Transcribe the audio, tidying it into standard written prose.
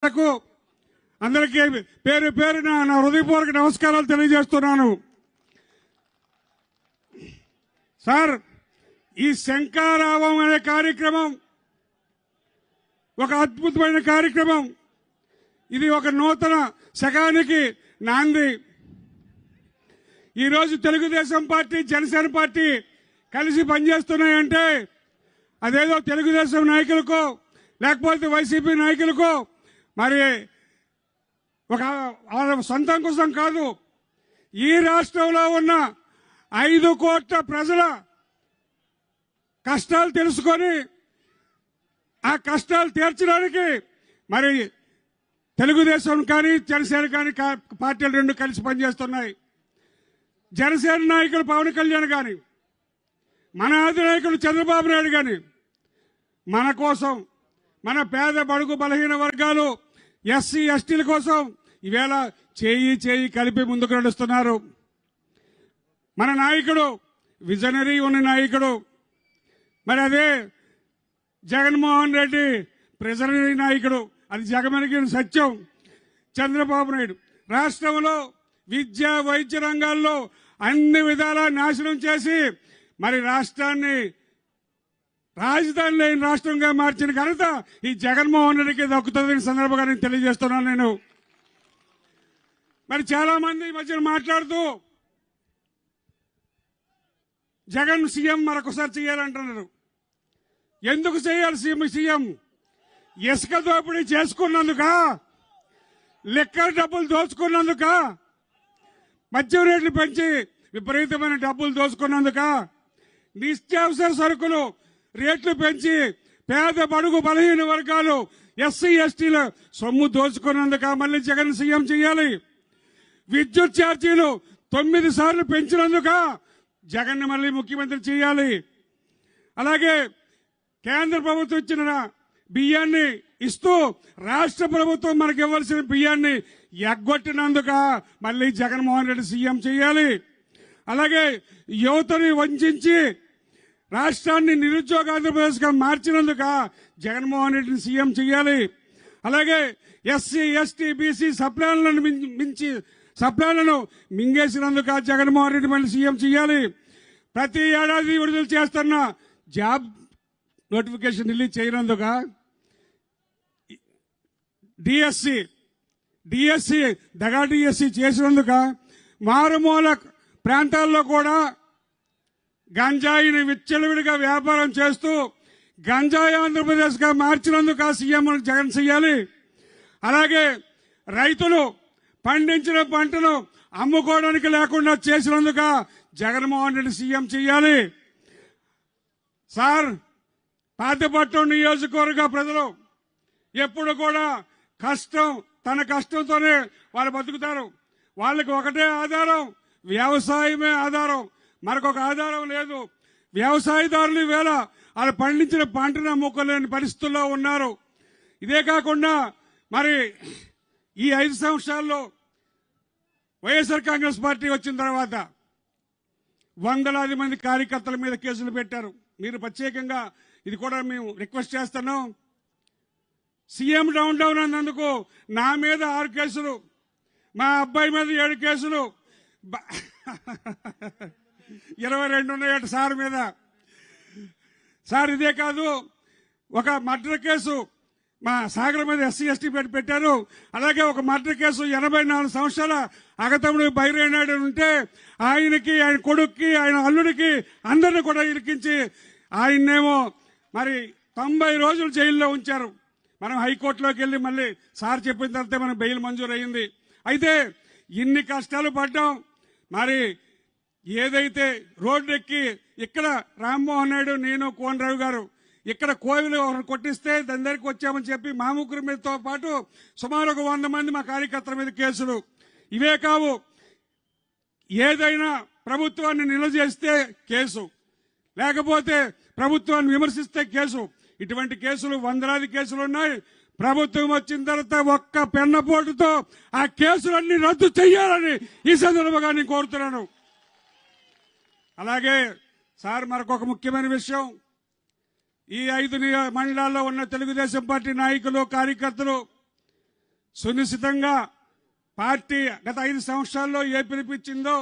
అందరికీ పేరు పేరున నా హృదయపూర్వక నమస్కారాలు తెలియజేస్తున్నాను. సార్, ఈ శంఖారావం అనే కార్యక్రమం ఒక అద్భుతమైన కార్యక్రమం. ఇది ఒక నూతన శకానికి నాంది. ఈరోజు తెలుగుదేశం పార్టీ, జనసేన పార్టీ కలిసి పనిచేస్తున్నాయంటే అదేదో తెలుగుదేశం నాయకులకో లేకపోతే వైసీపీ నాయకులకో మరి ఒక సొంతం కోసం కాదు. ఈ రాష్ట్రంలో ఉన్న 5 కోట్ల ప్రజల కష్టాలు తెలుసుకొని ఆ కష్టాలు తీర్చడానికి మరి తెలుగుదేశం కానీ జనసేన కానీ పార్టీలు రెండు కలిసి పనిచేస్తున్నాయి. జనసేన నాయకులు పవన్ కళ్యాణ్ కానీ, మన అధినాయకులు చంద్రబాబు నాయుడు కానీ మన కోసం, మన పేద బడుగు బలహీన వర్గాలు, ఎస్సీ ఎస్టీల కోసం ఈవేళ చేయి కలిపి ముందుకు నడుస్తున్నారు. మన నాయకుడు విజనరీ ఉన్న నాయకుడు. మరి అదే జగన్మోహన్ రెడ్డి ప్రెజనరీ నాయకుడు. అది జగమెరిగిన సత్యం. చంద్రబాబు నాయుడు రాష్ట్రంలో విద్య, వైద్య రంగాల్లో అన్ని విధాలా నాశనం చేసి మరి రాష్ట్రాన్ని రాజధాని లేని రాష్ట్రంగా మార్చిన ఘనత ఈ జగన్మోహన్ రెడ్డికి దక్కుతుందని సందర్భంగా నేను తెలియజేస్తున్నాను. నేను మరి చాలా మంది ఈ మధ్యన మాట్లాడుతూ జగన్ సీఎం మరొకసారి చేయాలంటున్నారు. ఎందుకు చేయాలి సీఎం? ఇసుక దోపిడీ చేసుకున్నందుక, లిక్కర్ డబ్బులు దోచుకున్నందుక, మద్యం రేట్లు పెంచి విపరీతమైన డబ్బులు దోచుకున్నందుక, నిత్యావసర సరుకులు రేట్లు పెంచి పేద బడుగు బలహీన వర్గాలు, ఎస్సీ ఎస్టీల సొమ్ము దోచుకున్నందుక మళ్ళీ జగన్ సీఎం చేయాలి. విద్యుత్ ఛార్జీలు 9 సార్లు పెంచినందుక జగన్ మళ్ళీ ముఖ్యమంత్రి చేయాలి. అలాగే కేంద్ర ప్రభుత్వం ఇచ్చిన బియ్యాన్ని ఇస్తూ రాష్ట్ర ప్రభుత్వం మనకు ఇవ్వాల్సిన బియ్యాన్ని ఎగ్గొట్టినందుక మళ్ళీ జగన్మోహన్ రెడ్డి సీఎం చేయాలి. అలాగే యువతని వంచి రాష్ట్రాన్ని నిరుద్యోగ ఆంధ్రప్రదేశ్గా మార్చినందుక జగన్మోహన్ రెడ్డిని సీఎం చేయాలి. అలాగే ఎస్సీ ఎస్టీ బీసీ సప్లాన్లను మింగేసినందుక జగన్మోహన్ రెడ్డి మళ్ళీ సీఎం చేయాలి. ప్రతి ఏడాది విడుదల చేస్తున్న జాబ్ నోటిఫికేషన్ రిలీజ్ చేయనందుక, డిఎస్సి దగా డిఎస్సి చేసినందుక, మారుమూల ప్రాంతాల్లో కూడా గంజాయిని విచ్చలవిడిగా వ్యాపారం చేస్తూ గంజాయి ఆంధ్రప్రదేశ్గా మార్చినందుక సీఎం జగన్ చేయాలి. అలాగే రైతులు పండించిన పంటను అమ్ముకోవడానికి లేకుండా చేసినందుక జగన్మోహన్ రెడ్డి సీఎం చేయాలి. సార్, పాతపట్నం నియోజకవర్గ ప్రజలు ఎప్పుడు కూడా తన కష్టంతోనే వాళ్ళు బతుకుతారు. వాళ్ళకి ఒకటే ఆధారం, వ్యవసాయమే ఆధారం. మరొక ఆధారం లేదు. వ్యవసాయదారులు వేళ వాళ్ళు పండించిన పంటను అమ్ముకోలేని పరిస్థితుల్లో ఉన్నారు. ఇదే కాకుండా మరి ఈ 5 సంవత్సరాల్లో వైఎస్ఆర్ కాంగ్రెస్ పార్టీ వచ్చిన తర్వాత వందలాది మంది కార్యకర్తల మీద కేసులు పెట్టారు. మీరు ప్రత్యేకంగా ఇది కూడా మేము రిక్వెస్ట్ చేస్తున్నాం. సీఎం డౌన్ అన్నందుకు నా మీద 6 కేసులు, మా అబ్బాయి మీద 7 కేసులు, 22 ఉన్నాయట సార్ మీద. సార్, ఇదే కాదు, ఒక మర్డర్ కేసు మా సాగర్ మీద ఎస్సీ ఎస్టీ పెట్టారు. అలాగే ఒక మర్డర్ కేసు 84 సంవత్సరాల అగతముడు బైరేనాయుడు ఉంటే ఆయనకి, ఆయన కొడుక్కి, ఆయన అల్లుడికి అందరిని కూడా ఇరికించి ఆయన్నేమో మరి 90 రోజులు జైల్లో ఉంచారు. మనం హైకోర్టులోకి వెళ్ళి మళ్ళీ సార్ చెప్పిన తర్వాత మనం బెయిల్ మంజూరు అయింది. అయితే ఇన్ని కష్టాలు పడ్డాం. మరి ఏదైతే రోడ్డు ఎక్కి ఇక్కడ రామ్మోహన్ నాయుడు, నేను, కోనరావు గారు ఇక్కడ కోవిలు కొట్టిస్తే దాని దగ్గరికి వచ్చామని చెప్పి మా ముగ్గురు మీదతో పాటు సుమారు 100 మంది మా కార్యకర్తల మీద కేసులు. ఇవే కావు, ఏదైనా ప్రభుత్వాన్ని నిలదీస్తే కేసు, లేకపోతే ప్రభుత్వాన్ని విమర్శిస్తే కేసు. ఇటువంటి కేసులు వందలాది కేసులు ఉన్నాయి. ప్రభుత్వం వచ్చిన తర్వాత ఒక్క పెన్నపోటుతో ఆ కేసులన్నీ రద్దు చేయాలని ఈ సందర్భంగా నేను కోరుతున్నాను. అలాగే సార్, మరొక ముఖ్యమైన విషయం, ఈ 5 మండలాల్లో ఉన్న తెలుగుదేశం పార్టీ నాయకులు, కార్యకర్తలు సునిశ్చితంగా పార్టీ గత 5 సంవత్సరాల్లో ఏ పిలిపించిందో